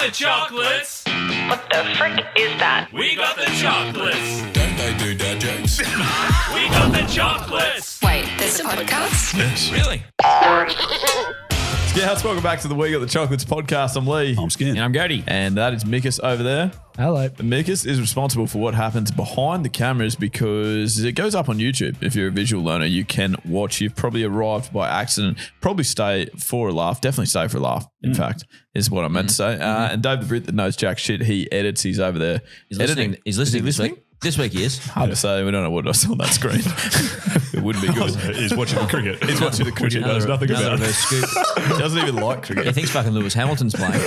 the chocolates. What the frick is that? We got the chocolates. Don't they do dad jokes? We got the chocolates. Wait, there's a podcast? Yes. Really? Scouts, welcome back to the We Got the Chocolates podcast. I'm Leigh. I'm scared. And I'm Gody. And that is Mickus over there. Hello. Mickus is responsible for what happens behind the cameras because it goes up on YouTube. If you're a visual learner, you can watch. You've probably arrived by accident. Probably stay for a laugh. Definitely stay for a laugh, in fact, is what I meant to say. And Dave the Brit that knows jack shit, he edits. He's over there. He's listening. He's listening this week. This week he is. Hard to say. We don't know what I saw on that screen. It wouldn't be good. He's watching the cricket. He's watching the cricket. He knows nothing about it. Scoop. He doesn't even like cricket. He thinks fucking Lewis Hamilton's playing.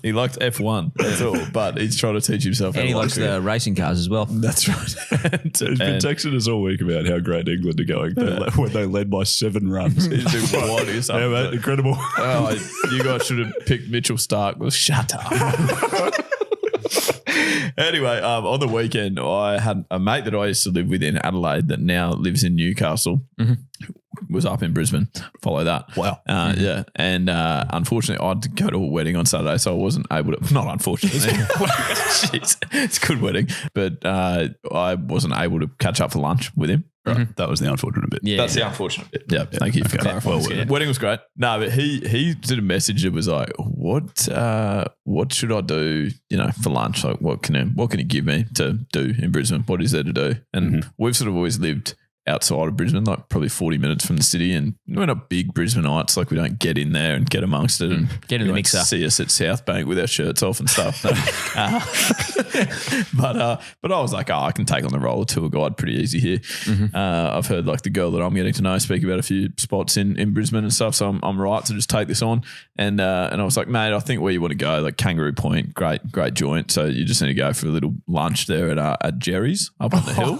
He liked F1. That's all. But he's trying to teach himself how And to he like likes cricket. the racing cars as well. That's right. He's been texting us all week about how great England are going when they led by 7 runs. He's doing what or something. Yeah, mate, incredible. Oh, you guys should have picked Mitchell Stark. Well, shut up. Anyway, on the weekend, I had a mate that I used to live with in Adelaide that now lives in Newcastle. Was up in Brisbane. Follow that. Wow. Yeah. And unfortunately, I had to go to a wedding on Saturday, so I wasn't able to. Not unfortunately. Jeez, it's a good wedding. But I wasn't able to catch up for lunch with him. Right. That was the unfortunate bit. Yeah. That's the unfortunate bit. Yeah, thank you for clarifying. Well, Wedding was great. No, but he did a message that was like, what should I do, for lunch? Like, what can you give me to do in Brisbane? What is there to do? And we've sort of always lived outside of Brisbane, like probably 40 minutes from the city, and we're not big Brisbaneites. Like, we don't get in there and get amongst it and Get in the mixer. See us at South Bank with our shirts off and stuff. But I was like, I can take on the role of tour guide pretty easy here. I've heard like the girl that I'm getting to know speak about a few spots in Brisbane and stuff, so I'm right to just take this on. And I was like, mate, I think where you want to go, like Kangaroo Point, great joint. So you just need to go for a little lunch there at Jerry's up on the hill.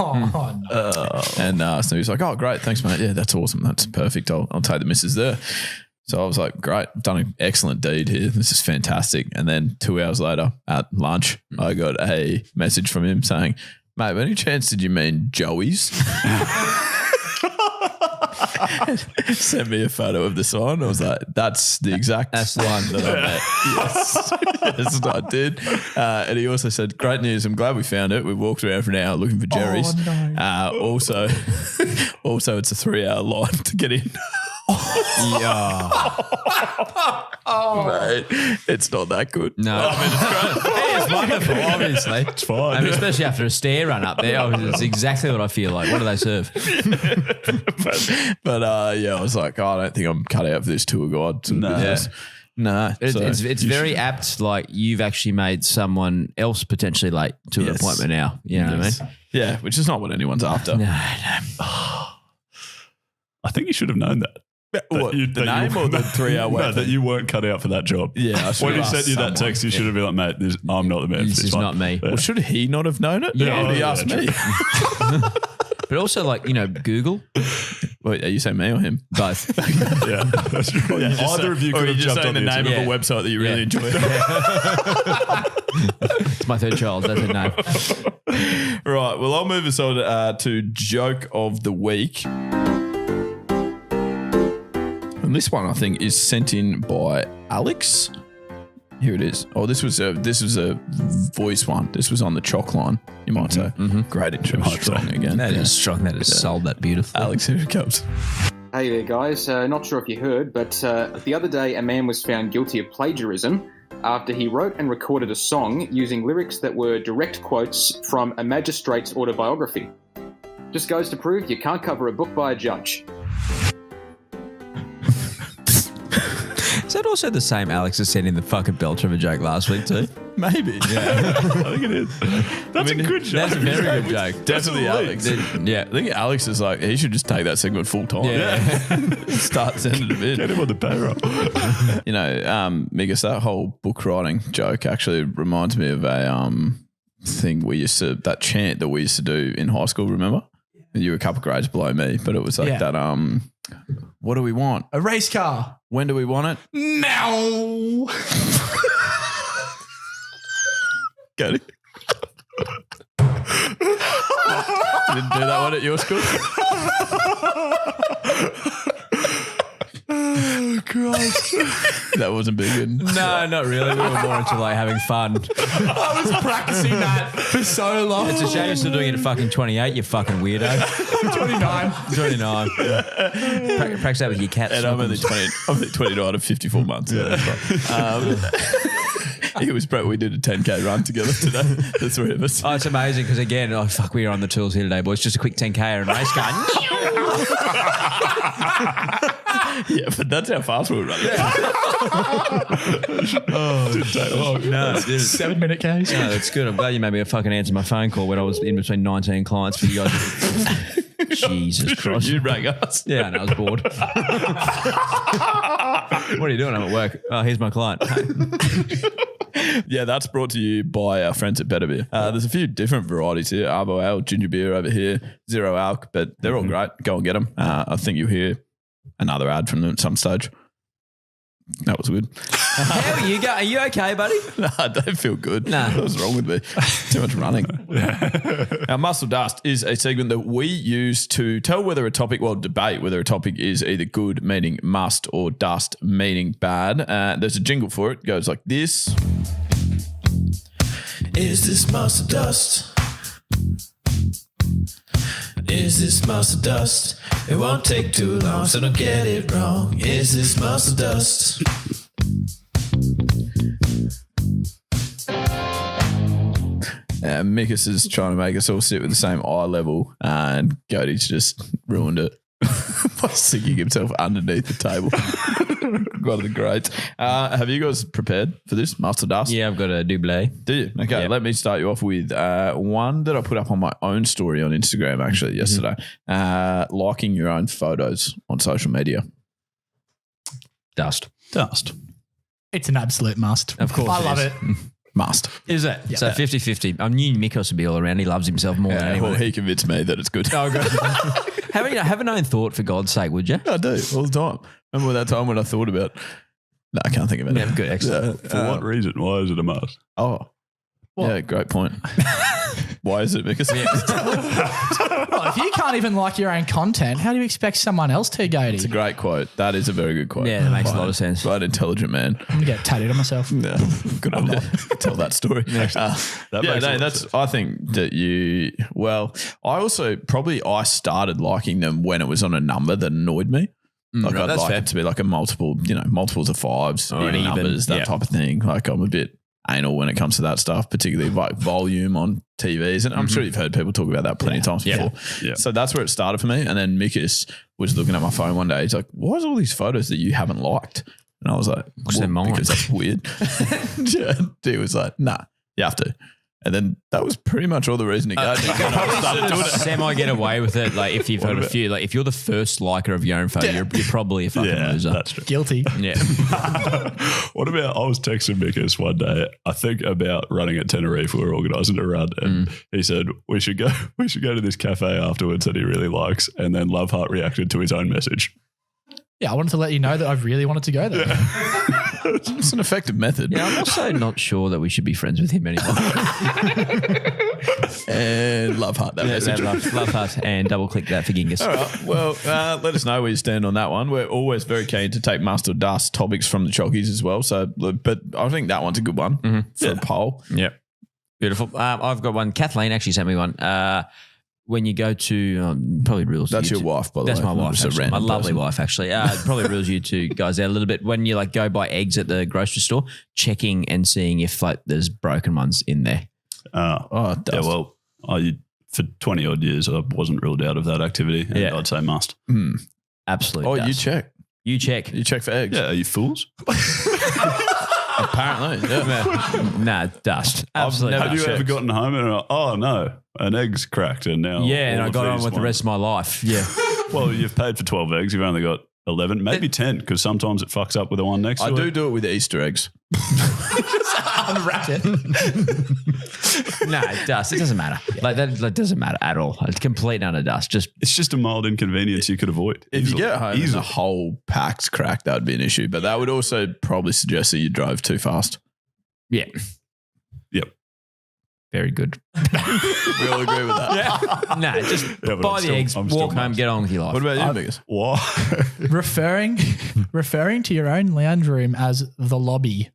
So he was like, oh, great. Thanks, mate. Yeah, that's awesome. That's perfect. I'll take the missus there. So I was like, great. I've done an excellent deed here. This is fantastic. And then 2 hours later at lunch, I got a message from him saying, mate, by any chance did you mean Joey's? Sent me a photo of the sign. I was like, that's the exact one that I met. Yes, I did. And he also said, great news. I'm glad we found it. We walked around for an hour looking for Jerry's. Oh, no. Also, it's a 3-hour line to get in. Yeah. Mate, it's not that good. No. I mean, it's great. It's wonderful, obviously. It's fine. I mean, especially after a stair run up there. It's exactly what I feel like. What do they serve? but I was like, I don't think I'm cut out for this tour guide. Sort of business. No. It's very apt, like you've actually made someone else potentially late to an appointment now. You know what I mean? Yeah, which is not what anyone's after. No. I think you should have known that. What, the name or the 3-hour wait? No, that you weren't cut out for that job. Yeah, I should when he have sent you that asked text, you should have been like, mate, I'm not the man for This this is one. not me. Yeah. Well, should he not have known it? Yeah. He asked me. But also, like, Google. Wait, are you saying me or him? Both. Yeah, that's true. Yeah, either of you or could have you just jumped saying on the name internet. of a website that you really enjoy. It's my third child. That's a no. Right. Well, I'll move us on to joke of the week. And this one, I think, is sent in by Alex. Here it is. Oh, this was a voice one. This was on the chalk line, you might say. Great intro. Strong again. That is strong. That is sold that beautifully. Alex, here it comes. Hey there, guys. Not sure if you heard, but the other day a man was found guilty of plagiarism after he wrote and recorded a song using lyrics that were direct quotes from a magistrate's autobiography. Just goes to prove you can't cover a book by a judge. Is that also the same Alex as sent in the fucking belter of a joke last week too? Maybe. Yeah. I think it is. That's a good joke. That's a very good joke. Definitely Alex. Yeah. I think Alex is like, he should just take that segment full time. Yeah. Start sending them in. Get him on the payroll. Mickus, that whole book writing joke actually reminds me of a thing that chant that we used to do in high school, remember? You were a couple of grades below me, but it was like that, what do we want? A race car. When do we want it? Now. Got it. You didn't do that one at your school? Oh, That wasn't big. No, not really. We were more into like having fun. I was practicing that for so long. It's a shame you're still doing it at fucking 28, you fucking weirdo. 29. 29. Practice that with your cat. And I'm only 29 of 54 months. Yeah, that's right. It was Brett. We did a 10K run together today, the three of us. Oh, it's amazing because again, we are on the tools here today, boys. Just a quick 10K and a race car. Yeah, but that's how fast we were running. Didn't take long. No, it didn't. 7 minute case. No, that's good. I'm glad you made me fucking answer my phone call when I was in between 19 clients for you guys. Jesus Christ. You rang us. Yeah, and I was bored. What are you doing? I'm at work. Oh, here's my client. Yeah, that's brought to you by our friends at Better Beer. There's a few different varieties here. Arvo Ale, ginger beer over here, zero alc, but they're all great. Go and get them. I think you'll hear another ad from them at some stage. That was good. How are you going? Are you okay, buddy? No, I don't feel good. Nah. What's wrong with me? Too much running. Our Muscle Dust is a segment that we use to tell whether a topic, debate whether a topic is either good, meaning must, or dust, meaning bad. There's a jingle for it. It goes like this. Is this muscle dust? Is this muscle dust? It won't take too long, so don't get it wrong. Is this muscle dust? Mickus is trying to make us all sit with the same eye level, and Cody's just ruined it by sticking himself underneath the table. One of the greats. Have you guys prepared for this muscle dust? Yeah, I've got a double. Do you? Okay, Yep. Let me start you off with one that I put up on my own story on Instagram actually yesterday. Liking your own photos on social media. Dust. It's an absolute must. Of course I it love is. it. Must. Is it? So 50-50. I knew Mickus would be all around. He loves himself more than anyone. Well, he convinced me that it's good. Oh, good. have an own thought, for God's sake, would you? I do all the time. Remember that time when I thought about? No, I can't think of it. Yeah, good, excellent. For what reason? Why is it a must? Oh, yeah, great point. Why is it? Because Well, if you can't even like your own content, how do you expect someone else to, Goaty? it's a great quote. That is a very good quote. Yeah, that makes a lot of sense. Right, intelligent man. I'm going to get tattooed on myself. Yeah, good idea. Tell that story. That Yeah, makes a lot no, of that's. sense. I think that you. Well, I started liking them when it was on a number that annoyed me. Like right, I'd that's like fair. it to be like a multiple, multiples of fives, Or an even even, numbers, that yeah. type of thing. Like I'm a bit anal when it comes to that stuff, particularly like volume on TVs. And I'm sure you've heard people talk about that plenty of times before. Yeah. So that's where it started for me. And then Mickus was looking at my phone one day. He's like, why is all these photos that you haven't liked? And I was like, Because they're mine. because that's weird. Yeah. He was like, nah, you have to. And then that was pretty much all the reason he gave me. And I started doing it. Semi get away with it. Like if you've had a few, like if you're the first liker of your own photo, you're probably a fucking Yeah, loser. that's true. Guilty. Yeah. What about, I was texting Mickus one day, I think about running at Tenerife. We were organising a run, and he said, we should go to this cafe afterwards that he really likes. And then Loveheart reacted to his own message. Yeah, I wanted to let you know that I really wanted to go there. It's an effective method. Yeah, I'm also not sure that we should be friends with him anymore. And love heart that message. Love us and double click that for Genghis. All right. Well, let us know where you stand on that one. We're always very keen to take must or dust topics from the chockies as well. So, but I think that one's a good one for a poll. Yep. Beautiful. I've got one. Kathleen actually sent me one. When you go to probably rules. That's you your to- wife, by the That's way. my wife. Just a Actually. My random lovely person. wife, actually. Probably rules you two guys out a little bit when you like go buy eggs at the grocery store, checking and seeing if like there's broken ones in there. Oh, Yeah, well, for 20 odd years, I wasn't ruled out of that activity. And Yeah. I'd say must. Absolutely. Oh, dust. you check. You check. You check for eggs. Yeah, are you fools? Apparently. Yeah. Nah, dust. Absolutely. never Have you checked. ever gotten home and, oh no, an egg's cracked and now. Yeah, and all I of got on these with the ones- rest of my life. Yeah. Well, you've paid for 12 eggs. You've only got 11, maybe 10, because sometimes it fucks up with the one next to I it. do it with Easter eggs. Unwrap it. No, dust. It doesn't matter. Like that doesn't matter at all. It's complete and utter dust. Just It's just a mild inconvenience you could avoid. If you get home and the easily. whole pack's cracked, that would be an issue. But that would also probably suggest that you drove too fast. yeah. Yep. Very good. We all agree with that. No, just but buy I'm the still- eggs, I'm still walk home, must. get on with your life. What about you, Mickus? What? referring to your own lounge room as the lobby.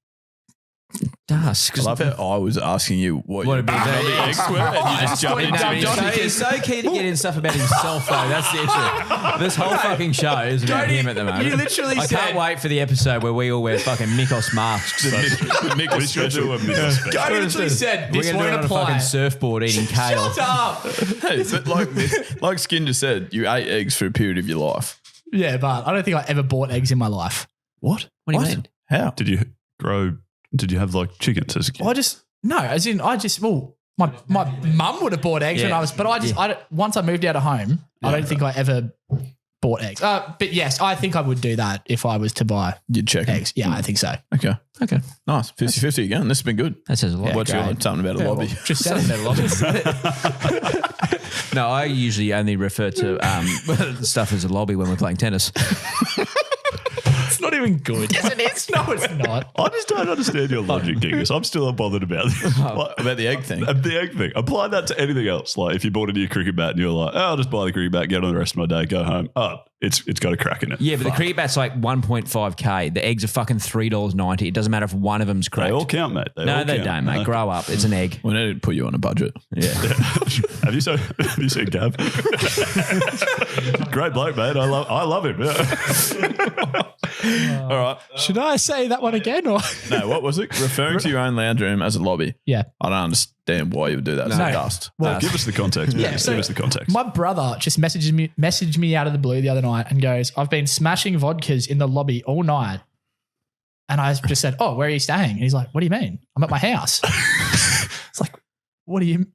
Dusk. I love how I was asking you what What your about the eggs were, and you just jumped into it. He's so keen to get in stuff about himself, though. That's the issue. This whole fucking show is about him at the moment. you literally I said- can't wait for the episode where we all wear fucking Mickus masks. We should do a Mickus special. Cody literally said We're this going to do it won't on a fucking apply. surfboard eating kale. Shut up. Hey, but like Skin just said, you ate eggs for a period of your life. Yeah, but I don't think I ever bought eggs in my life. What? What do you mean? How? Did you have like chickens as a kid? Well, my mum would have bought eggs when Yeah. I was, but once I moved out of home, I don't think I ever bought eggs. But yes, I think I would do that if I was to buy You'd check eggs. Yeah, I think so. Okay. Okay. Nice. 50-50 again. This has been good. That says a lot. What's your something about a lobby? Just said it. No, I usually only refer to stuff as a lobby when we're playing tennis. It's not even good. Yes, it is. No, it's not. I just don't understand your logic, Dingus. I'm still unbothered about this. Like, About the egg thing. the egg thing. Apply that to anything else. Like if you bought a new cricket bat and you're like, oh, I'll just buy the cricket bat, get on the rest of my day, go home. Oh, it's got a crack in it. Yeah, but the Fuck. cricket bat's like 1.5k. The eggs are fucking $3.90. It doesn't matter if one of them's They cracked. all count, mate. No, all they count. don't, mate. No. Grow up. It's an egg. We need to put you on a budget. Yeah. Have you seen Gav? Great bloke, mate. I love him. Yeah. All right. Should I say that one again? Or No, what was it? Referring to your own lounge room as a lobby. yeah. I don't understand why you would do that. It's No. a dust. Well, Give us the context. Yeah, Give so us the context. my brother just messaged me out of the blue the other night and goes, I've been smashing vodkas in the lobby all night. And I just said, oh, where are you staying? And he's like, what do you mean? I'm at my house. It's like, what do you,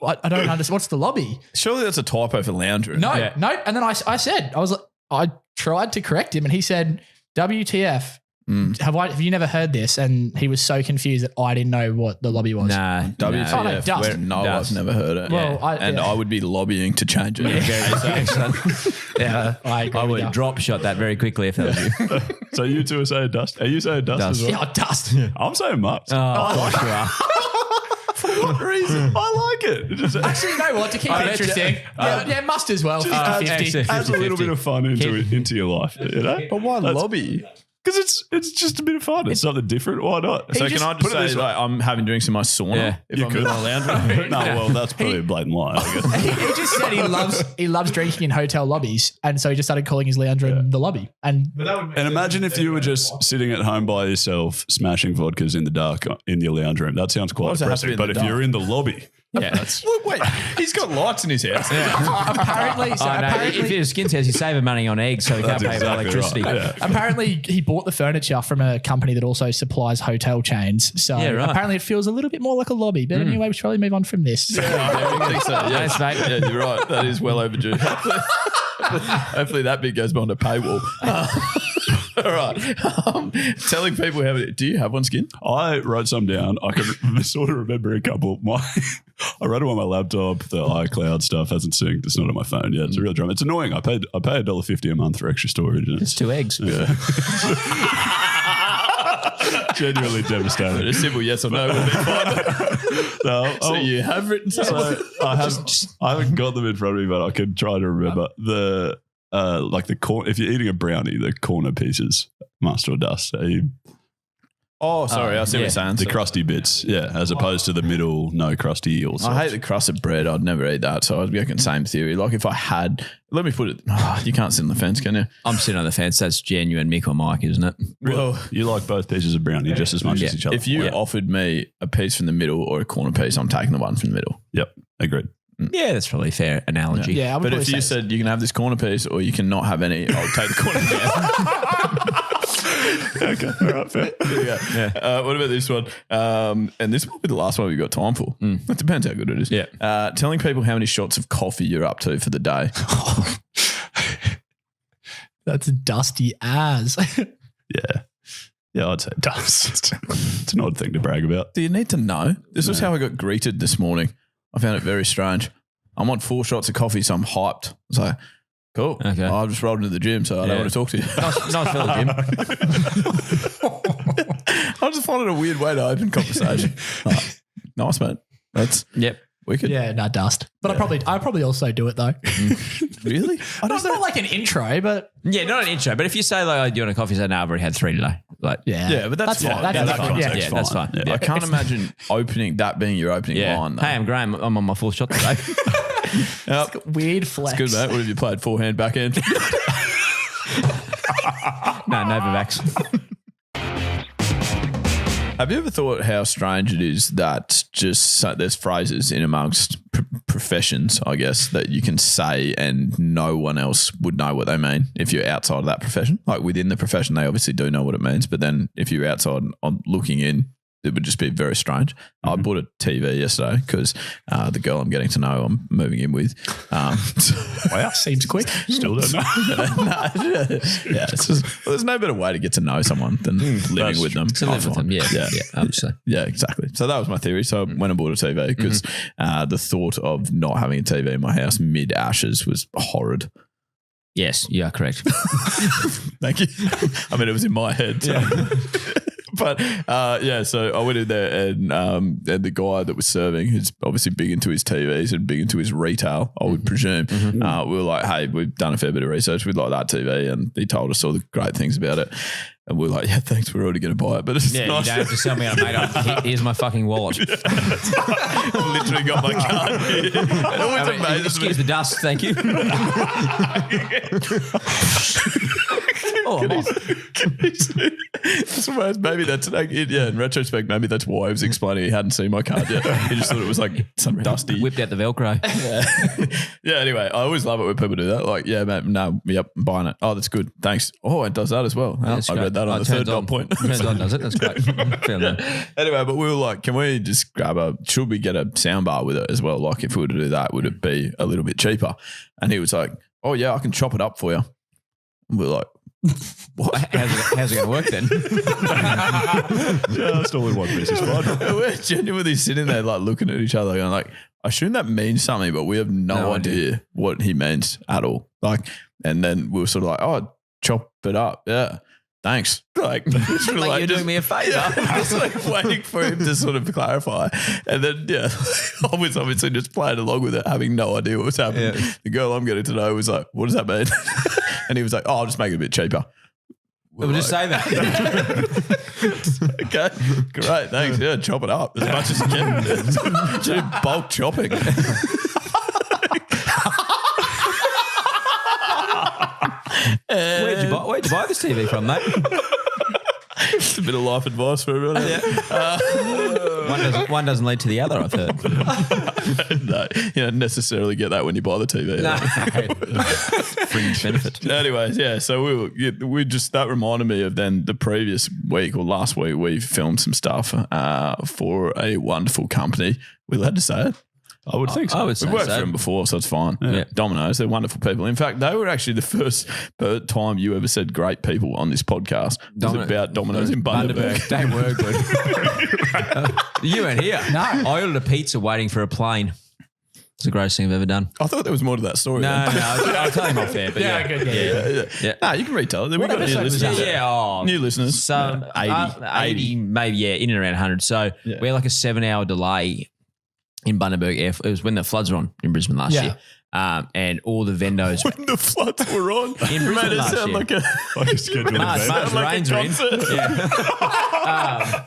I don't understand. What's the lobby? Surely that's a typo for lounge room. No. And then I said, I tried to correct him and he said, WTF. Have you never heard this? And he was so confused that I didn't know what the lobby was. Nah. WTF. Oh, no, dust. No, Dust. I've never heard it. Well, I would be lobbying to change it. Yeah. I agree I with would you. drop shot that very quickly if that was you. So you two are saying dust. Are you saying dust, Dust. as well? Yeah, dust. I'm saying must. Oh, of course you are. For what reason? I like it. It just Actually, you know what? To keep I it bet interesting. Yeah, must as well. 50-50. excellent. adds a little 50-50. bit of fun into your life. You know? But why That's- lobby? Because it's just a bit of fun. It's something different. Why not? So just can I just put it this say way. like, I'm having drinks in my sauna Yeah. if You I'm could. in my lounge room? No, well, that's probably a blatant lie, I guess. He just said he loves drinking in hotel lobbies, and so he just started calling his lounge room the lobby. And And imagine if you were just sitting at home by yourself, smashing vodkas in the dark in your lounge room. That sounds quite does it have to be impressive. in But the if you're in the lobby, Yeah. Wait, he's got lights in his house. apparently, Oh, no. If you're Skin says he's saving money on eggs, so he can't That's pay for exactly electricity. right. Yeah. apparently he bought the furniture from a company that also supplies hotel chains. So Yeah, right. apparently it feels a little bit more like a lobby. But anyway, we should probably move on from this. I think so. Yeah. Thanks, mate. Yeah, you're right. That is well overdue. Hopefully that bit goes behind a paywall. All right. Telling people how many. Do you have one, Skin? I wrote some down. I can sort of remember a couple. I wrote them on my laptop. The iCloud stuff hasn't synced. It's not on my phone yet. It's a real drama. It's annoying. I pay $1.50 a month for extra storage. And It's 2 eggs. yeah. Genuinely devastating. A simple yes or no would be fine. No, So you have written something. So I haven't got them in front of me, but I can try to remember the like the corner. If you're eating a brownie, the corner pieces, must or dust. Oh, sorry. I see what you're saying. The crusty bits, yeah, as opposed to the middle, no crusty or I hate the crust of bread. I'd never eat that. So I'd be making the same theory. Like if I had, let me put it, you can't sit on the fence, can you? I'm sitting on the fence. That's genuine Mick or Mike, isn't it? Well, you like both pieces of brownie just as much as each other. If you offered me a piece from the middle or a corner piece, I'm taking the one from the middle. Yep, agreed. Yeah, that's probably a fair analogy. Yeah, I would But probably if you say said you can have this corner piece or you cannot have any, I'll take the corner piece. Okay, all right, fair. Yeah. What about this one? And this might be the last one we've got time for. It depends how good it is. Yeah. Telling people how many shots of coffee you're up to for the day. that's dusty as. Yeah, I'd say dust. It's an odd thing to brag about. Do you need to know? This was how I got greeted this morning. I found it very strange. I'm on 4 shots of coffee, so I'm hyped. I was like, cool. Okay. I've just rolled into the gym, so I don't want to talk to you. Nice fella, Jim. I just find it a weird way to open conversation. Nice, mate. That's Yep. wicked. Yeah, no dust. But I probably also do it though. Really? It's not like an intro, but Yeah, not an intro, but if you say like, oh, do you want a coffee? Say, no, I've already had 3 today. Like, Yeah, but that's fine. That's Yeah, that different. context, Yeah. that's fine. Yeah. I can't imagine that being your opening line. Though. Hey, I'm Graham. I'm on my 4th shot today. Yep. Weird flex. Good, mate. What have you played? Forehand, backhand? No, Novavax. Have you ever thought how strange it is that just there's phrases in amongst professions, I guess, that you can say and no one else would know what they mean if you're outside of that profession? Like within the profession, they obviously do know what it means, but then if you're outside on looking in, it would just be very strange. I bought a TV yesterday because the girl I'm getting to know, I'm moving in with. Wow, Seems quick. still don't know. Yeah, it's just, well, there's no better way to get to know someone than living with them. To live with them, yeah, obviously. Yeah, exactly. So that was my theory. So I went and bought a TV because the thought of not having a TV in my house mid ashes was horrid. Yes, you are correct. Thank you. I mean, it was in my head. So. But so I went in there and the guy that was serving, who's obviously big into his TVs and big into his retail, I would presume, we were like, hey, we've done a fair bit of research. We'd like that TV. And he told us all the great things about it. And we were like, yeah, thanks, we're already going to buy it. But it's Yeah, nice. you don't have to sell me on it, mate. Here's my fucking wallet. I literally got my card here. It always amazes me. Excuse the dust, thank you. I suppose maybe that's in retrospect, maybe that's why he was explaining he hadn't seen my card yet. He just thought it was like some dusty. Whipped out the Velcro. Yeah, anyway, I always love it when people do that. Like, yeah, mate, no, yep, I'm buying it. Oh, that's good. Thanks. Oh, it does that as well. Oh, That's I great. read that on the third dot point. Turns on, does it? That's great. Fair enough. Anyway, but we were like, can we just should we get a soundbar with it as well? Like, if we were to do that, would it be a little bit cheaper? And he was like, oh, yeah, I can chop it up for you. And we were like, what? How's it going to work then? Just all in one piece is fine. We're genuinely sitting there like looking at each other going like, I assume that means something, but we have no idea what he means at all. Like, and then we were sort of like, oh, chop it up. Yeah. Thanks. Like you're doing me a favour. Just like waiting for him to sort of clarify. And then, I was obviously just playing along with it, having no idea what was happening. Yeah. The girl I'm getting to know was like, what does that mean? And he was like, oh, I'll just make it a bit cheaper. We'll just say that. Okay, great, thanks. Yeah, chop it up as much as you can. Do bulk chopping. Where'd you buy this TV from, mate? Just a bit of life advice for everyone. One doesn't lead to the other, I've heard. No, you don't necessarily get that when you buy the TV. Fringe benefit. Anyways, so we just, that reminded me of then the previous week or last week we filmed some stuff for a wonderful company. We allowed to say it? I would think so. I would say We've worked so. for them before, so it's fine. Yeah. Domino's, they're wonderful people. In fact, they were actually the first time you ever said great people on this podcast. It was about Domino's in Bundaberg. They were good. You weren't here. No. I ordered a pizza waiting for a plane. It's the greatest thing I've ever done. I thought there was more to that story. No, then. I'll tell him off there. But yeah, good. Yeah. Nah, you can retell it. We've got new episode was listeners. that? New listeners. So 80, maybe, in and around 100. So we had like a 7-hour delay in Bundaberg Air. It was when the floods were on in Brisbane last year. And all the vendors When the floods were on. in You Brisbane made it last sound year. like a Scheduled March, event. the rains are in. Yeah.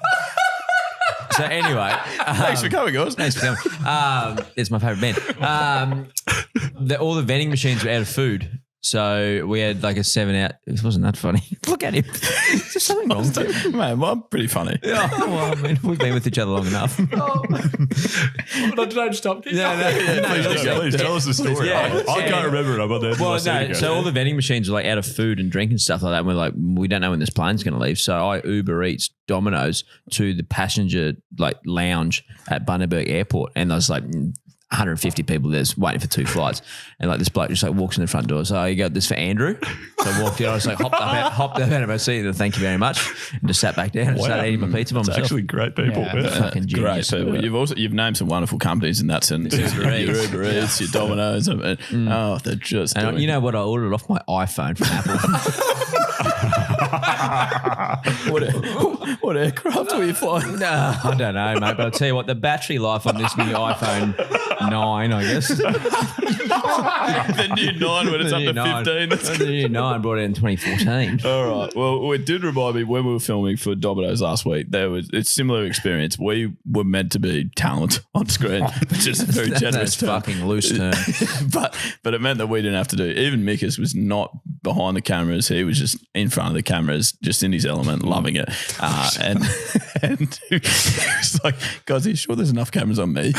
So anyway, Thanks for coming, guys. thanks for coming. It's my favourite band. All the vending machines were out of food. So we had like a 7-hour. It wasn't that funny. Look at him. Is there something wrong with him? Man, well, I'm pretty funny. Oh, well, I mean, we've been with each other long enough. Don't stop. Please Tell us the story. Yeah. I can't remember it. I'm on there. Well, no. So all the vending machines were like out of food and drink and stuff like that. And we're like, we don't know when this plane's going to leave. So I Uber Eats Domino's to the passenger like lounge at Bundaberg Airport, and I was like 150 people there's waiting for 2 flights, and like this bloke just like walks in the front door. So you got this for Andrew. So I walked in, I was like hopped up out of my seat and thank you very much, and just sat back down and started eating my pizza by It's myself. actually great people. Yeah. Yeah. Fucking Great genius. people. You've named some wonderful companies in that sense. Your Uber Eats, your Domino's. Oh, they're just. And doing you know what? I ordered off my iPhone from Apple. What aircraft were you flying? No, I don't know, mate. But I'll tell you what, the battery life on this new iPhone 9, I guess. The new 9 when it's up to 15. The new 9 brought it in 2014. All right. Well, it did remind me when we were filming for Domino's last week. It's similar experience. We were meant to be talent on screen, which is a very generous That's term. fucking loose term. but it meant that we didn't have to do. Even Mickus was not behind the cameras. He was just in front of the cameras, just in his element, loving it. And he was like, guys, are you sure there's enough cameras on me?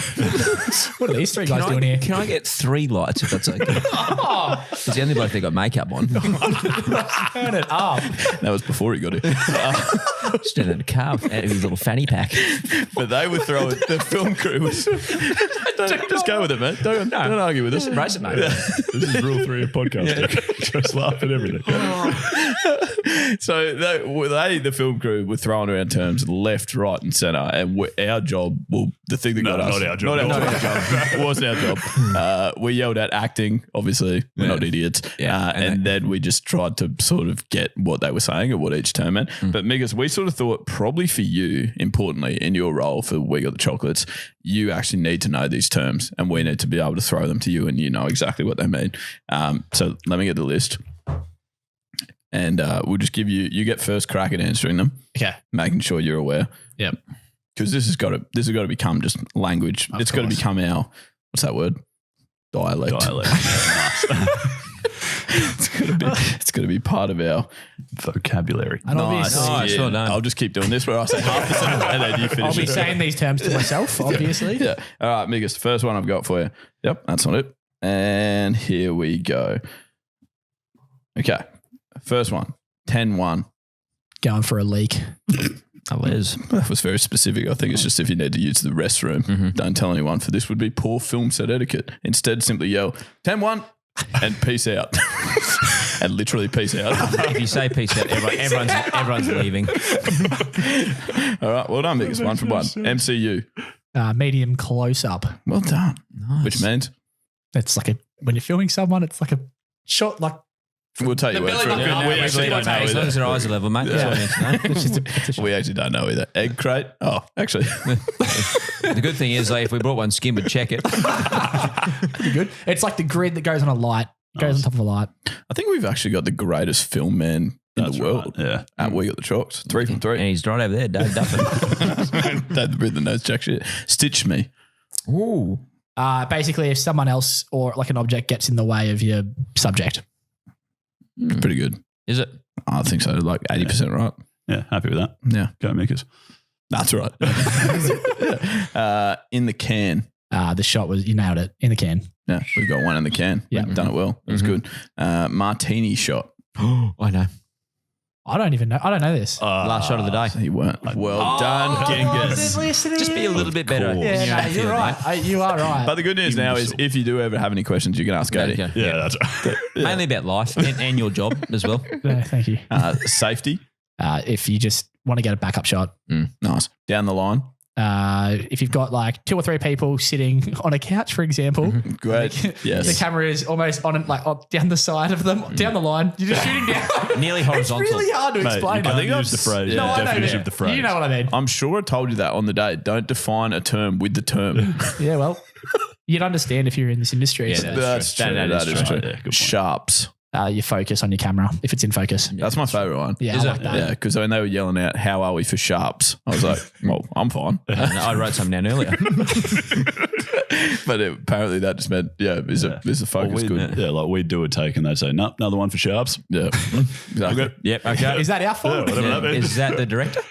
What are these three guys doing here? Can I get 3 lights if that's okay? It's the only bloke that got makeup on. Turn it up. That was before he got it. Just in a car out of his little fanny pack. But they were throwing, the film crew was, just go with it, man. Don't argue with us. Embrace it, mate. This is rule 3 of podcasting. Just laugh at everything. So the film crew were throwing around terms left, right, and centre, and our job, well, the thing that got us, not our job. It was our job. We yelled at acting. Obviously, we're not idiots. Yeah, and then we just tried to sort of get what they were saying or what each term meant. But Mickus, we sort of thought probably for you, importantly, in your role for We Got the Chocolates, you actually need to know these terms, and we need to be able to throw them to you, and you know exactly what they mean. So let me get the list. And we'll just give you get first crack at answering them. Okay. Making sure you're aware. Yep. Because this has got to become just language. It's got to become our, what's that word? Dialect. It's got to be part of our vocabulary. And obviously, Nice, well done. I'll just keep doing this where I say half the sentence and then you finish I'll be it. saying these terms to myself, obviously. Yeah. All right, Mickus, first one I've got for you. Yep, that's not it. And here we go. Okay. First one, 10-1. Going for a leak. Liz. That was very specific. I think it's just if you need to use the restroom, don't tell anyone. For this would be poor film set etiquette. Instead, simply yell, 10-1 and peace out. And literally peace out. If you say peace out, everyone's leaving. All right, well done, Mickus. 1 for 1. MCU. Medium close up. Well done. Nice. Which means It's like when you're filming someone, it's like a shot, like we'll take your word for it. button. We actually don't know As long as either. their eyes are level, mate. That's all I need to know. it's just it's a shot. We actually don't know either. Egg crate. Oh, actually. The good thing is, like, if we brought one, Skim would check it. Pretty good. It's like the grid that goes on a light, goes on top of a light. I think we've actually got the greatest film man in the world. Right. Yeah. At We Got the Chocks. 3 from 3. And he's right over there, Dave Duffin. Dad with the nose check shit. Stitch me. Ooh. Basically, if someone else or like an object gets in the way of your subject. Pretty good. Is it? I think so. Like 80% right. Yeah. Happy with that. Yeah. Go Mickus. That's right. In the can. The shot was, you nailed it, in the can. Yeah. We've got one in the can. Yeah. We've done it well. That's good. Martini shot. I know. I don't even know. I don't know this. Last shot of the day. You weren't. Well done, Genghis. Just be a little bit better. course. Yeah, in your no, outfield, you're right. mate. You are right. But the good news now is if you do ever have any questions, you can ask Cody. Okay. Yeah, that's right. Mainly about life and your job as well. No, thank you. Safety. If you just want to get a backup shot, Nice. Down the line. if you've got like 2 or 3 people sitting on a couch, for example, Great. Yes. the camera is almost on like down the side of them, down the line. You're just shooting down. Nearly It's horizontal. really hard to Mate, explain. you can't think use the phrase. No, the I know definition that. of the phrase. You know what I mean? I'm sure I told you that on the day. Don't define a term with the term. Yeah, well, you'd understand if you're in this industry. Yeah, so, That's true. That That is is true. true. Yeah, good point. Sharps. you focus on your camera if it's in focus. That's my favourite one. Yeah, Is I it? like that. Yeah, because when they were yelling out, "How are we for sharps?" I was like, "Well, I'm fine." I wrote something down earlier. But apparently that just meant, is the focus good? Yeah, like we'd do a take and they'd say, "No, another one for sharps." Yeah, exactly. Okay. Yep. Okay. Is that our fault? Whatever that means. Is that the director?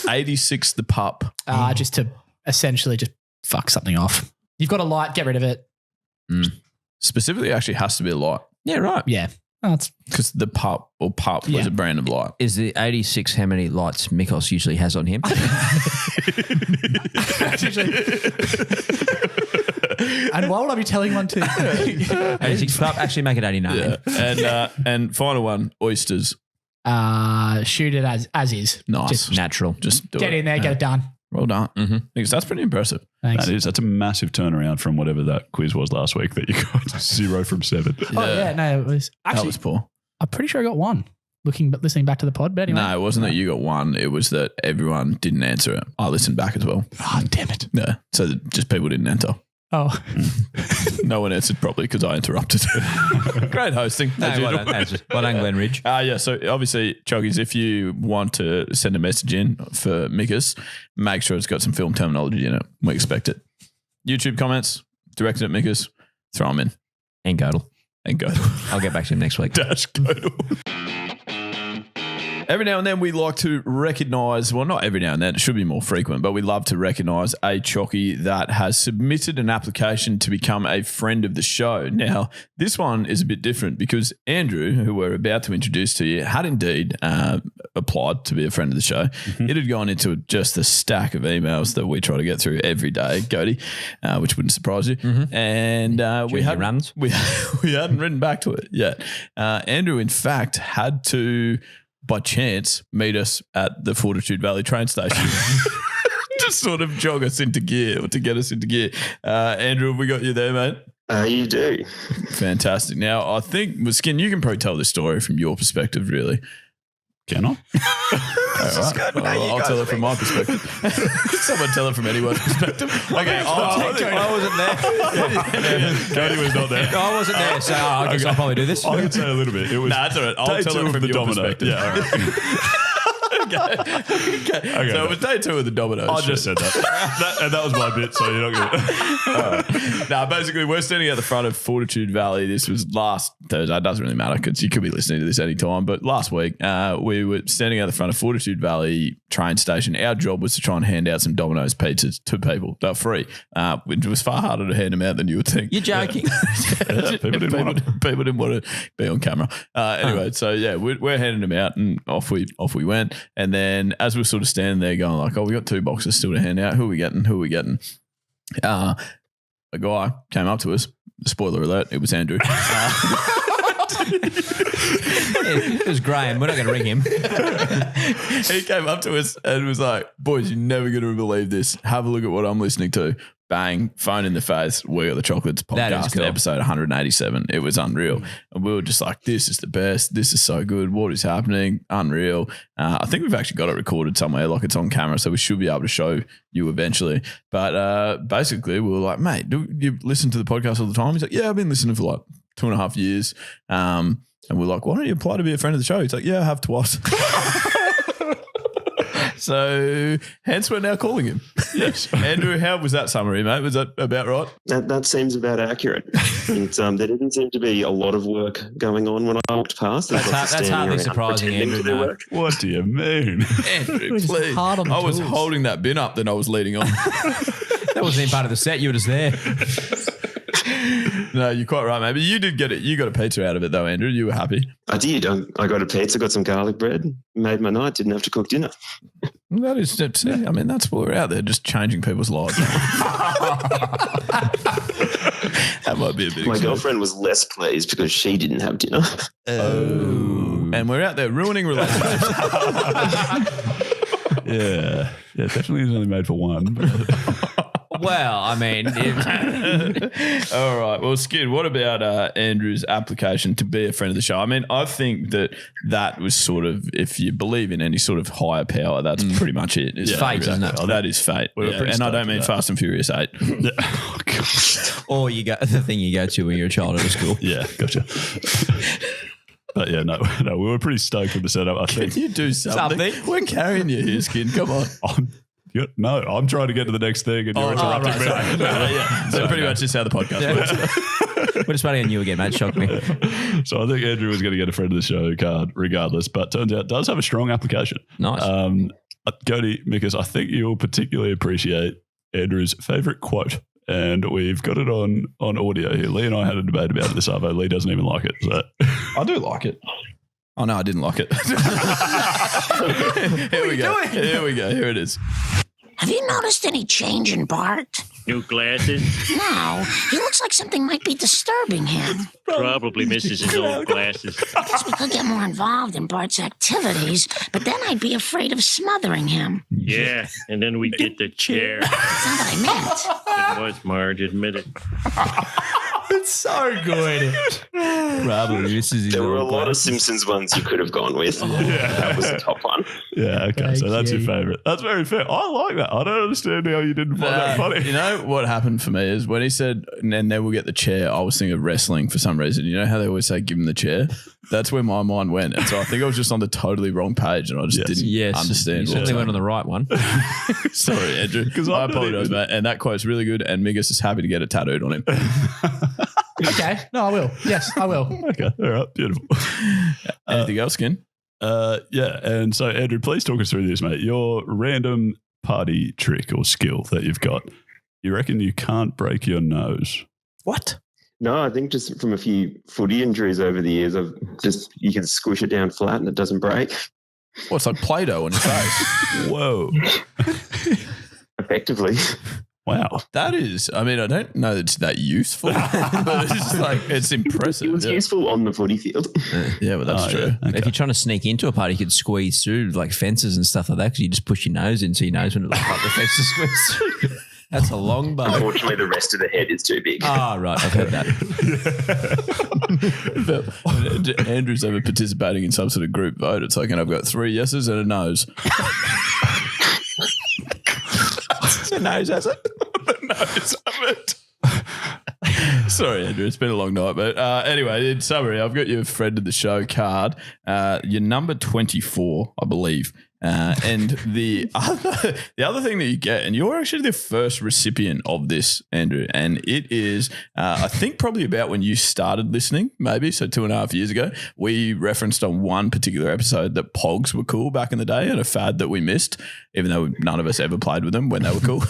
86 the pup. Just to essentially just fuck something off. You've got a light, get rid of it. Specifically, actually has to be a light Yeah, right. Yeah. Oh, it's because the pup or pup was Yeah. a brand of light. Is the 86 how many lights Mickus usually has on him? and why would I be telling one to 86 pup, actually make it 89. Yeah, and final one, oysters. shoot it as is. Nice, Just Natural. just do get it. in there, get it done. Well done. Because that's pretty impressive. Thanks. That's a massive turnaround from whatever that quiz was last week that you got 0 from 7. Oh yeah, no, it was That actually. was poor. I'm pretty sure I got 1. listening back to the pod. But anyway. No, it wasn't that you got one. It was that everyone didn't answer it. I listened back as well. Oh, damn it. Yeah. So just people didn't enter. Oh, No one answered properly because I interrupted. Great hosting. No, as well usual. done. Well done, Glen Ridge. Yeah, so obviously, Choggies, if you want to send a message in for Mickus, make sure it's got some film terminology in it. We expect it. YouTube comments, directed at Mickus, throw them in And Godel. and go. I'll get back to him next week. Dash Godel. Every now and then we like to recognise, well, not every now and then, it should be more frequent, but we love to recognise a Chocky that has submitted an application to become a friend of the show. Now, this one is a bit different because Andrew, who we're about to introduce to you, had indeed applied to be a friend of the show. It had gone into just the stack of emails that we try to get through every day, Cody, which wouldn't surprise you. And we During your runs? we hadn't written back to it yet. Andrew, in fact, had to, by chance, meet us at the Fortitude Valley train station to sort of jog us into gear or to get us into gear. Andrew, have we got you there, mate? You do. Fantastic. Now, I think, Skin, you can probably tell this story from your perspective, really. Can I? All right. I'll tell it from my perspective. Someone tell it from anyone's perspective. Okay, I wasn't there. Cody was not there. I wasn't there, so I guess I'll probably do this. I can say a little bit. It was Nah, that's all right. I'll day tell two it of from the your domino. perspective. Yeah, all right. Okay. So it was day 2 of the dominoes. I just said that. And that was my bit, so you're not going to. Now, basically, we're standing at the front of Fortitude Valley. This was last Thursday. It doesn't really matter because you could be listening to this any time. But last week, we were standing at the front of Fortitude Valley train station. Our job was to try and hand out some Domino's pizzas to people. They were free. It was far harder to hand them out than you would think. You're joking. People didn't want it. People didn't want to be on camera. Anyway, so yeah, we're handing them out, and off we went. And then as we're sort of standing there going like, oh, we got 2 boxes still to hand out. Who are we getting? A guy came up to us. Spoiler alert, it was Andrew. It was Graham. We're not going to ring him. He came up to us and was like, boys, you're never going to believe this. Have a look at what I'm listening to. Bang, phone in the face. We Got the Chocolates That is podcast, cool. episode 187. It was unreal. And we were just like, this is the best. This is so good. What is happening? Unreal. I think we've actually got it recorded somewhere, like it's on camera, so we should be able to show you eventually. But basically, we were like, mate, do you listen to the podcast all the time? He's like, yeah, I've been listening for like 2.5 years. And we're like, why don't you apply to be a friend of the show? He's like, yeah, I have twice. So hence we're now calling him. Yes. Andrew, how was that summary, mate? Was that about right? That seems about accurate. And, there didn't seem to be a lot of work going on when I walked past. There was lots of That's standing hardly around surprising, pretending Andrew, to do no. work. What do you mean? Andrew, was please. hard on the I was tools. holding that bin up, then I was leading on. That wasn't even part of the set. You were just there. No, you're quite right, mate. But you did get it. You got a pizza out of it, though, Andrew. You were happy. I did. I got a pizza, got some garlic bread, made my night, didn't have to cook dinner. That is, that's what we're out there, just changing people's lives. That might be a bit My exciting. girlfriend was less pleased because she didn't have dinner. Oh. And we're out there ruining relationships. Yeah. Yeah, definitely is only made for one. Well, I mean, All right. Well, Skid, what about Andrew's application to be a friend of the show? I mean, I think that was sort of, if you believe in any sort of higher power, that's pretty much it. It's fate, isn't it? That is fate. We were Yeah. pretty And I stoked don't mean with that. Fast and Furious 8. Yeah. Oh, God. or you go the thing you go to when you're a child at a school. Yeah, gotcha. But yeah, no, we were pretty stoked with the setup. I think. Can you do something? Something. We're carrying you here, Skid. Come on. I'm trying to get to the next thing, and you're interrupting me. Yeah. So pretty much this is how the podcast works. We're just waiting on you again, mate. Shock me. So I think Andrew was going to get a friend of the show card regardless, but turns out does have a strong application. Nice. Cody, Mickus, I think you'll particularly appreciate Andrew's favourite quote. And we've got it on audio here. Leigh and I had a debate about it this Arvo. Leigh doesn't even like it. So. I do like it. Oh, no, I didn't like it. Here we go. Here we go. Here it is. Have you noticed any change in Bart? New glasses? No, he looks like something might be disturbing him. Probably misses his old glasses. I guess we could get more involved in Bart's activities, but then I'd be afraid of smothering him. Yeah, and then we get the chair. That's not what I meant. It was, Marge, admit it. That's so good. Probably this is his There were a old lot of glasses. Simpsons ones you could have gone with. That was the top one. Yeah, okay. Thank So that's your you. favourite. That's very fair. I like that. I don't understand how you didn't find that funny. You know what happened for me is when he said, and then we'll get the chair, I was thinking of wrestling for some reason. You know how they always say, give him the chair? That's where my mind went. And so I think I was just on the totally wrong page and I just didn't Yes, understand. You what certainly was went on the right one. Sorry, Andrew. Because I apologise, mate. And that quote's really good. And Mickus is happy to get it tattooed on him. Okay. No, I will. Yes, I will. Okay, all right, beautiful. Anything else, Skin? Yeah, and so Andrew, please talk us through this, mate. Your random party trick or skill that you've got. You reckon you can't break your nose? What? No, I think just from a few footy injuries over the years, you can squish it down flat and it doesn't break. Well, it's like Play-Doh on your face. Whoa. Effectively. Wow. That is, I mean, I don't know that it's that useful, but it's just like, it's impressive. It was useful on the footy field. Yeah, well, that's true. Yeah. Okay. If you're trying to sneak into a party, you could squeeze through like fences and stuff like that because you just push your nose in so your nose wouldn't look like the fence to squeeze through. That's a long bar. Unfortunately, the rest of the head is too big. Ah, right. I've heard that. But Andrew's ever participating in some sort of group vote. It's like, and I've got 3 yeses and a nose. The nose has it. The nose of it. Sorry, Andrew. It's been a long night, but anyway, in summary, I've got your friend of the show card. You're number 24, I believe. And the other thing that you get, and you're actually the first recipient of this, Andrew, and it is, I think probably about when you started listening, maybe, so 2.5 years ago, we referenced on one particular episode that pogs were cool back in the day and a fad that we missed, even though none of us ever played with them when they were cool.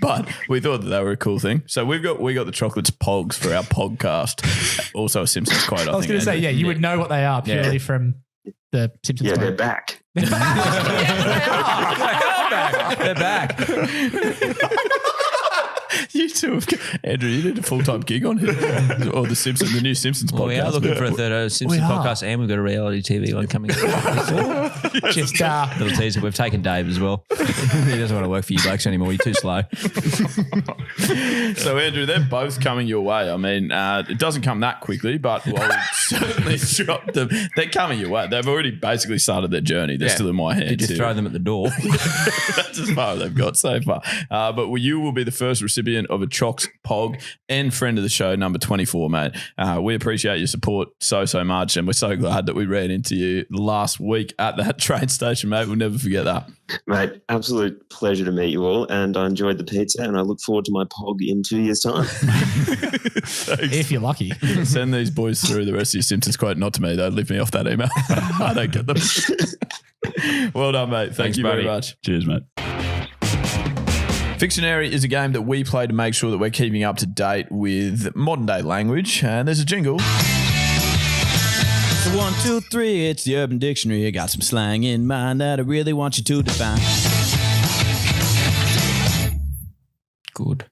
But we thought that they were a cool thing. So we got the chocolates pogs for our podcast. Also a Simpsons quote, I was going to say, you would know what they are purely from the Simpsons. Yeah, quote. they're back. They're back. You two, Andrew, you need a full-time gig on here. Or the new Simpsons podcast. Well, we are looking for a third Simpsons We are. podcast, and we've got a reality TV one coming. Just Little teaser. We've taken Dave as well. He doesn't want to work for you blokes anymore. You're too slow. So, Andrew, they're both coming your way. I mean, it doesn't come that quickly, but we'll certainly drop them. They're coming your way. They've already basically started their journey. They're still in my hands. You just here. throw them at the door. That's as far as they've got so far. But you will be the first recipient of a Chocs Pog and friend of the show, number 24, mate. We appreciate your support so much, and we're so glad that we ran into you last week at that train station, mate. We'll never forget that. Mate, absolute pleasure to meet you all, and I enjoyed the pizza, and I look forward to my pog in 2 years' time. if you're lucky. Send these boys through the rest of your Simpsons quote, not to me, though. Leave me off that email. I don't get them. Well done, mate. Thank you very much. Cheers, mate. Fictionary is a game that we play to make sure that we're keeping up to date with modern day language. And there's a jingle. So 1, 2, 3, it's the Urban Dictionary. I got some slang in mind that I really want you to define. Good.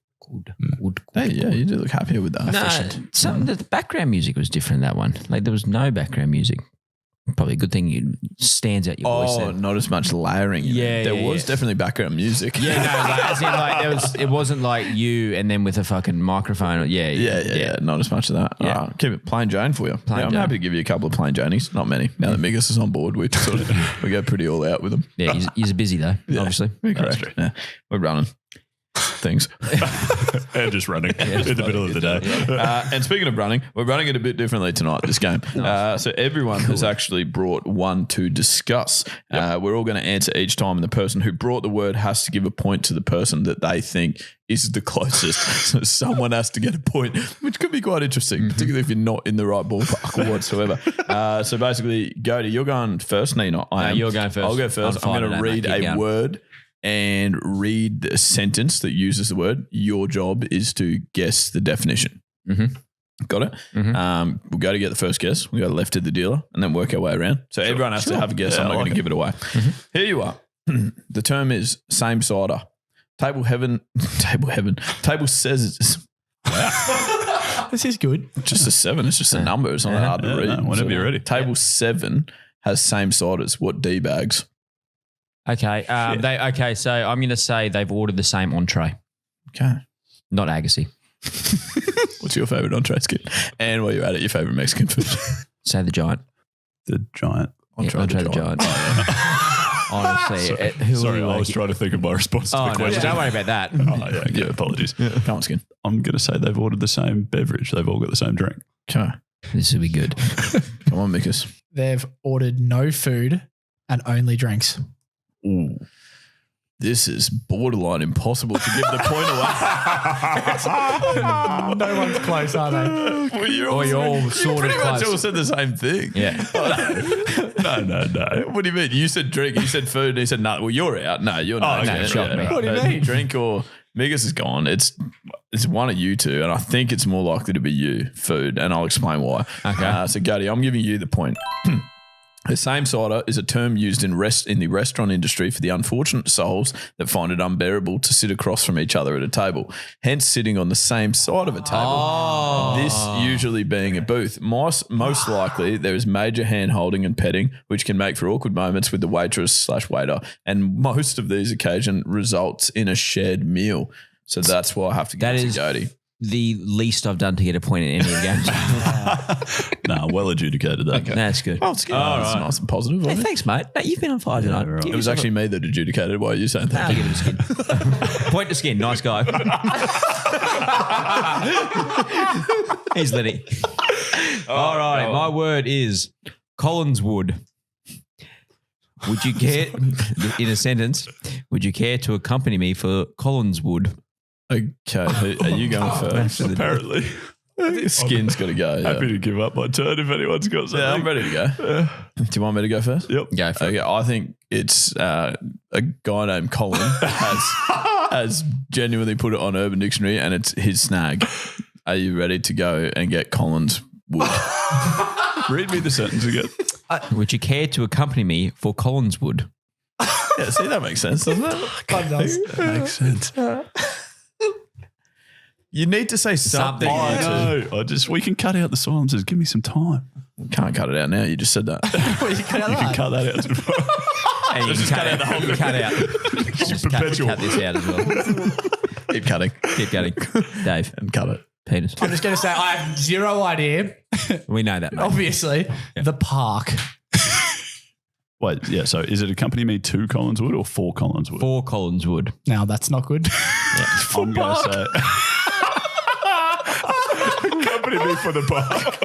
Hey, yeah, you do look happier with that. No, the background music was different in that one. Like there was no background music. Probably a good thing it stands out your voice. Oh, There. not as much layering. There was definitely background music. Yeah, no, like, as in, like it wasn't like you and then with a fucking microphone. Yeah. Not as much of that. Yeah. All right, keep it plain Jane for you. Plain I'm Jane. happy to give you a couple of plain Janies. Not many. Now that Mickus is on board, we go pretty all out with them. Yeah, he's busy though, obviously. Correct. true. Yeah, we're running things. And just running in the middle of the day. And speaking of running, we're running it a bit differently tonight, this game. So everyone has actually brought one to discuss. We're all going to answer each time, and the person who brought the word has to give a point to the person that they think is the closest. So someone has to get a point, which could be quite interesting, particularly if you're not in the right ballpark or whatsoever. So basically, Goaty, you're going first. No, you're not. I am. You're going first. I'll go first. I'm going to read a word and read a sentence that uses the word. Your job is to guess the definition. Mm-hmm. Got it? Mm-hmm. We'll go to get the first guess. We go left to the dealer and then work our way around. So everyone has to have a guess. I'm not going to give it away. Here you are. The term is same cider. Table says This is good. just a 7. It's just a number. It's not that hard to read. no, whenever you're ready. Table 7 has same ciders. What D bags? Okay. So I'm going to say they've ordered the same entree, Okay. not Agassi. What's your favourite entree, Skin? And while you're at it, your favourite Mexican food? Say the giant. The giant. Entree the giant. Honestly, Sorry, I was trying to think of my response to the question. Don't worry about that. Yeah, apologies. Come on, Skin. I'm going to say they've ordered the same beverage. They've all got the same drink. Okay. This will be good. Come on, Mickus. They've ordered no food and only drinks. Ooh. This is borderline impossible to give the point away. No one's close, are they? Well, you're all sort of pretty much close. all said the same thing. Yeah. No. What do you mean? You said drink, you said food, and he said no. Well, you're out. No, you're not. okay. Shock me. What do you mean? Drink or Mickus is gone. It's one of you two, and I think it's more likely to be you, food, and I'll explain why. Okay. So, Gutty, I'm giving you the point. The same cider is a term used in the restaurant industry for the unfortunate souls that find it unbearable to sit across from each other at a table, hence sitting on the same side of a table. This usually being a booth. Most likely there is major hand-holding and petting, which can make for awkward moments with the waitress/waiter, and most of these occasions results in a shared meal. So that's why I have to give it to Gutty. The least I've done to get a point in any of the games. Nah, well adjudicated that. Okay. That's good. Oh, it's good. That's nice and positive. Hey, wasn't it? thanks, mate. No, you've been on fire tonight. right. It was actually me that adjudicated. Why are you saying that? I'll give it a Skin. Point to Skin. Nice guy. He's Liddy. All right. My word is Collinswood. Would you care, in a sentence, would you care to accompany me for Collinswood? Okay. Are you going first? Apparently. Skin's got to go. Yeah. Happy to give up my turn if anyone's got something. Yeah, I'm ready to go. Do you want me to go first? Yep. Go for it. Okay, I think it's a guy named Colin has genuinely put it on Urban Dictionary, and it's his snag. Are you ready to go and get Colin's wood? Read me the sentence again. Would you care to accompany me for Collinswood? Yeah, see, that makes sense, doesn't it? God does. That makes sense. You need to say something. I know. We can cut out the silences. Give me some time. Can't cut it out now. You just said that. Well, you cut out You can that. cut that out. And you can cut out the whole cut out. Just perpetual. cut this out as well. Keep cutting. Keep cutting. Dave. And cut it. Peters. I'm just going to say I have zero idea. We know that, mate. Obviously, the park. Wait, yeah. So is it accompany me to Collinswood or for Collinswood? For Collinswood. Now that's not good. I'm going to say accompany me for the park.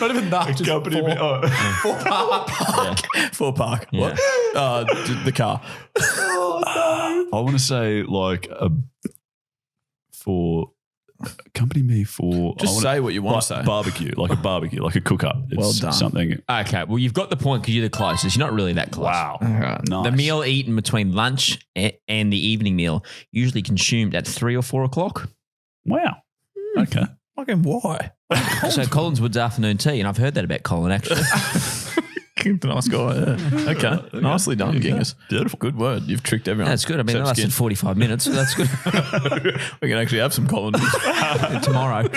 Not even that. Just Accompany me. Oh. For park. Yeah. What? The car. I want to say accompany me for. Just say what you want to say. Barbecue, like a barbecue, like a cook up. It's Well done. Something. Okay, well, you've got the point because you're the closest. You're not really that close. Wow. Right. Nice. The meal eaten between lunch and the evening meal, usually consumed at 3 or 4 o'clock. Wow. Okay. Fucking why? So Collinswood's afternoon tea, and I've heard that about Colin, actually. Nice guy. Yeah. Okay. Nicely done, Gingus. Beautiful. Good word. You've tricked everyone. That's good. I mean, it Except lasted Skin. 45 minutes, so that's good. We can actually have some Colin Tomorrow.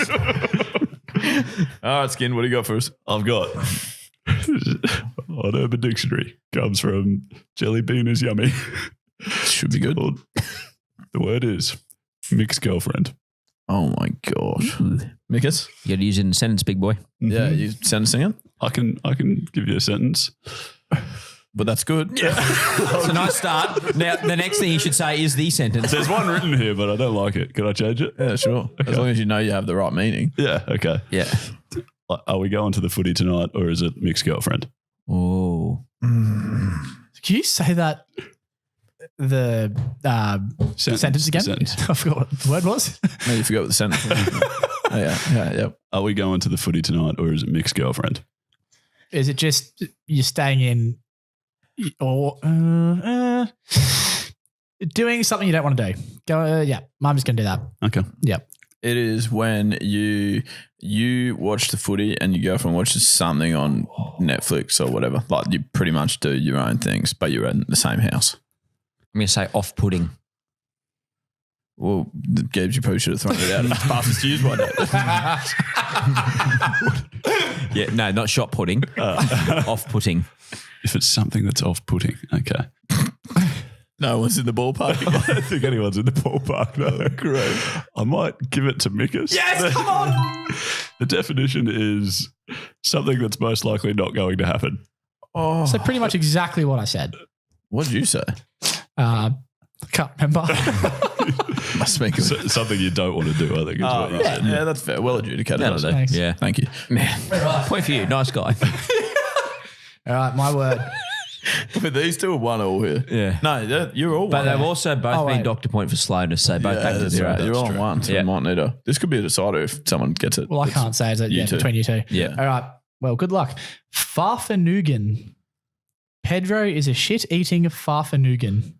All right, Skin, what do you got for us? I've got on Urban Dictionary comes from jelly bean is yummy. Should be good. The word is mixed girlfriend. Oh my gosh. Mickus? You got to use it in a sentence, big boy. Yeah, you sentencing it? I can give you a sentence. But that's good. It's a nice start. Now, the next thing you should say is the sentence. There's one written here, but I don't like it. Can I change it? Yeah, sure. As long as you know you have the right meaning. Yeah. Okay. Yeah. Are we going to the footy tonight, or is it mixed girlfriend? Oh. Can you say that the sentence again? Sentence. I forgot what the word was. No, you forgot what the sentence was. Oh, yeah. Are we going to the footy tonight, or is it mixed girlfriend? Is it just you're staying in or doing something you don't want to do? Go. Yeah, I'm just going to do that. Okay. Yep. It is when you watch the footy and your girlfriend watches something on Netflix or whatever. Like you pretty much do your own things, but you're in the same house. I'm going to say off-putting. Well, Gabe, you probably should have thrown it out. It's fastest to use one day. Yeah, no, not shot putting. Off-putting. If it's something that's off-putting, okay. No one's in the ballpark. I don't think anyone's in the ballpark, though. Great. I might give it to Mickus. Yes, come on. The definition is something that's most likely not going to happen. Oh, So pretty much exactly what I said. what did you say? Can't remember. Must make Something you don't want to do, I think, is what you said. Yeah, that's fair. Well adjudicated. That'll do. Thanks. Yeah. Thank you. Man. Point for you. Nice guy. All right, my word. But these two are 1-1 here. Yeah. No, you're all But one. they've also both been wait. doctor point for slowness, so both back to that's zero. right. You're all on one, so Yeah. you might need a. This could be a decider if someone gets it. Well, I can't say it. you Yeah, two. between you two. Yeah. All right. Well, good luck. Farfanugan. Pedro is a shit-eating Farfanugan.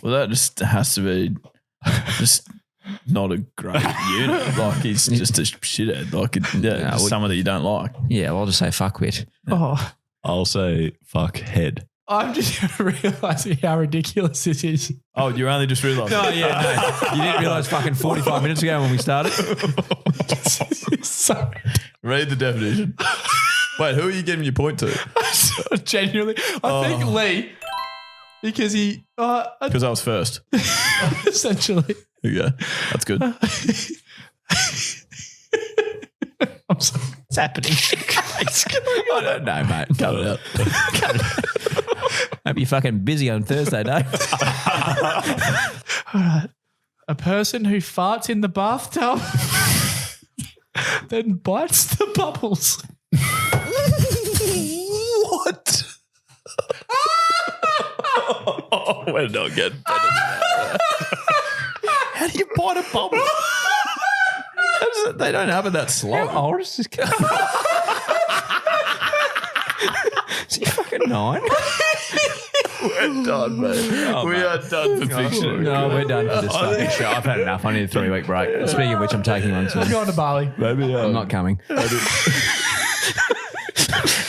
Well, that just has to be just not a great unit. Like he's just a shithead. Like just someone that you don't like. Yeah, well, I'll just say fuckwit. Oh, I'll say fuck head. I'm just realizing how ridiculous this is. Oh, you only just realised. Oh, yeah, no. You didn't realise fucking 45 minutes ago when we started? So Read the definition. Wait, who are you giving your point to? genuinely, I think Leigh, because he Because I was first. essentially. Yeah, that's good. I'm sorry. What's happening? I don't know, mate. Cut it out. Hope you're fucking busy on Thursday, Dave. All right. A person who farts in the bathtub then bites the bubbles. What? Oh, we're not getting better than that. How do you bite a bubble? They don't have it that slow. How old is this guy? Is he fucking 9? We're done, mate. We are done for fiction. No, we're done for this fucking show. I've had enough. I need a 3-week break. Speaking of which, I'm taking one soon. I'm going to Bali. Maybe I'm not coming.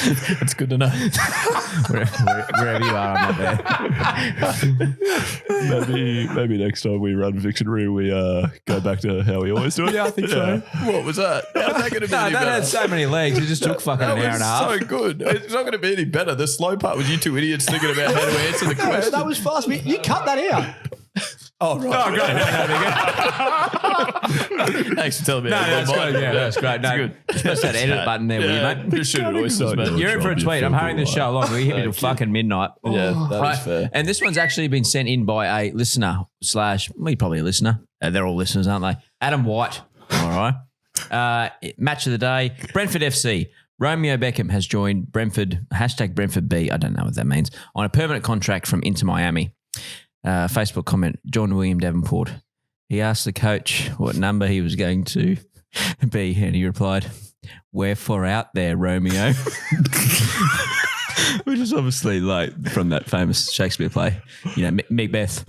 It's good to know. Wherever you are, I'm not there. maybe next time we run Fictionary, we go back to how we always do it. Yeah, I think so. What was that? How's that going to be No, any that better? had so many legs. It just took fucking That an hour and a half. was so good. It's not going to be any better. The slow part was you two idiots thinking about how to answer the question. That was fast. You cut that out. Oh, right. Oh, great. Thanks for telling me. No, that's good. Yeah, that's great. No, good. press that edit button there, will you, mate? Just shoot at oysters, mate. You're in for a tweet. I'm hurrying this show along. We hit me till fucking midnight. Yeah, that is fair. And this one's actually been sent in by a listener / probably a listener. They're all listeners, aren't they? Adam White. All right. Match of the day. Brentford FC. Romeo Beckham has joined Brentford, #BrentfordB, I don't know what that means, on a permanent contract from Inter Miami. Facebook comment, John William Davenport. He asked the coach what number he was going to be, and he replied, "Wherefore out there, Romeo?" Which is obviously like from that famous Shakespeare play, you know, Macbeth.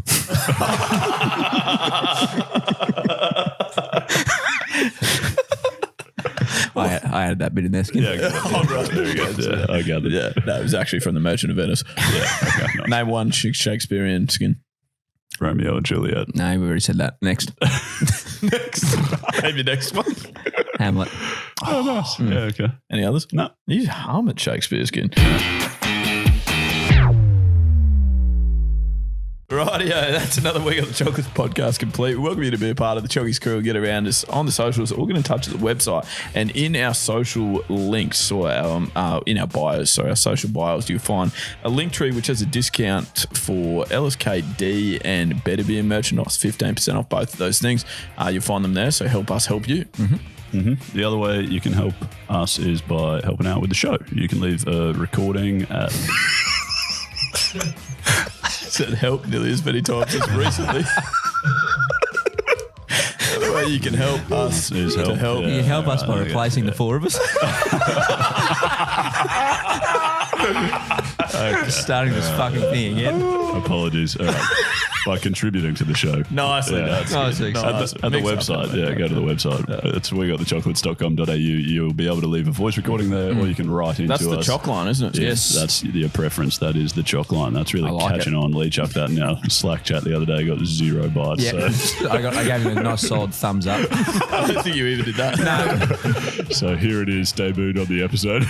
I added that bit in there. Skin. Yeah, there we go. Yeah, I gathered. Yeah, no, it was actually from The Merchant of Venice. Yeah, okay, nice. Name one Shakespearean skin. Romeo and Juliet. No, we already said that. Next. Maybe next one. Hamlet. Oh, nice. Yeah, okay. Any others? No. You hum at Shakespeare skin. Rightio, that's another week of the Chocolates podcast complete. We welcome you to be a part of the Chockies crew and get around us on the socials. We're going to touch the website and in our social links or in our bios, our social bios, you'll find a link tree which has a discount for LSKD and Better Beer merchandise, 15% off both of those things. You'll find them there, so help us help you. Mm-hmm. Mm-hmm. The other way you can help us is by helping out with the show. You can leave a recording at... Said help nearly as many times as recently. The way you can help us is to help. You can help us by replacing the four of us. Okay. Starting this fucking thing again. Apologies. All right. by contributing to the show. Nicely done. Nicely At the website, go to the website. It's wegotthechocolates.com.au. You'll be able to leave a voice recording there, or you can write into us. That's the choc line, isn't it? Yes, that's your preference. That is the choc line. That's really catching on. Leigh chucked that in our Slack chat the other day. Got 0 bites. Yeah, So. I gave him a nice solid thumbs up. I don't think you even did that. No. So here it is, debuted on the episode.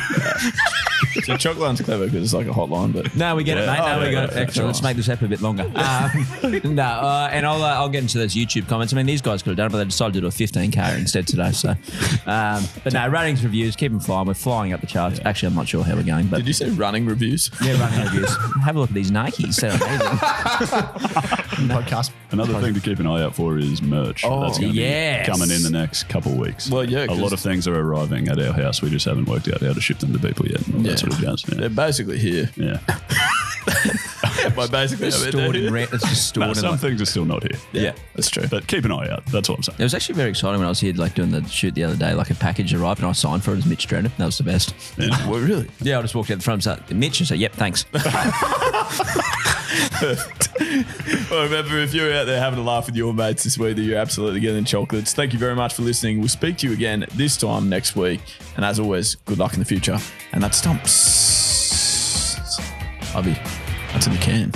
So choc line's clever because it's like a hotline, but No, we get it, mate. No, we got it. yeah, Excellent. Let's make this ep a bit longer. And I'll get into those YouTube comments. I mean, these guys could have done it, but they decided to do a 15K instead today. So, but no, ratings, reviews, keep them flying. We're flying up the charts. Yeah. Actually, I'm not sure how we're going. But did you say running reviews? Yeah, running reviews. Have a look at these Nikes. They're amazing. Podcast. Another thing to keep an eye out for is merch. That's going to yes. be coming in the next couple of weeks. Well, yeah, a lot of things are arriving at our house. We just haven't worked out how to ship them to people yet. And all that sort of jazz. Yeah. They're basically here. Yeah. By basically It's stored in rent. It's just stored in Some things are still not here. Yeah, that's true. But keep an eye out. That's what I'm saying. It was actually very exciting when I was here, like doing the shoot the other day. Like a package arrived and I signed for it as Mitch Drennan. That was the best. Yeah. Well, really? Yeah, I just walked out the front and said, Mitch, and said, yep, thanks. Well, remember, if you're out there having a laugh with your mates this week, that you're absolutely getting chocolates. Thank you very much for listening. We'll speak to you again this time next week. And as always, good luck in the future. And that's Stumps. Avi, that's in the can.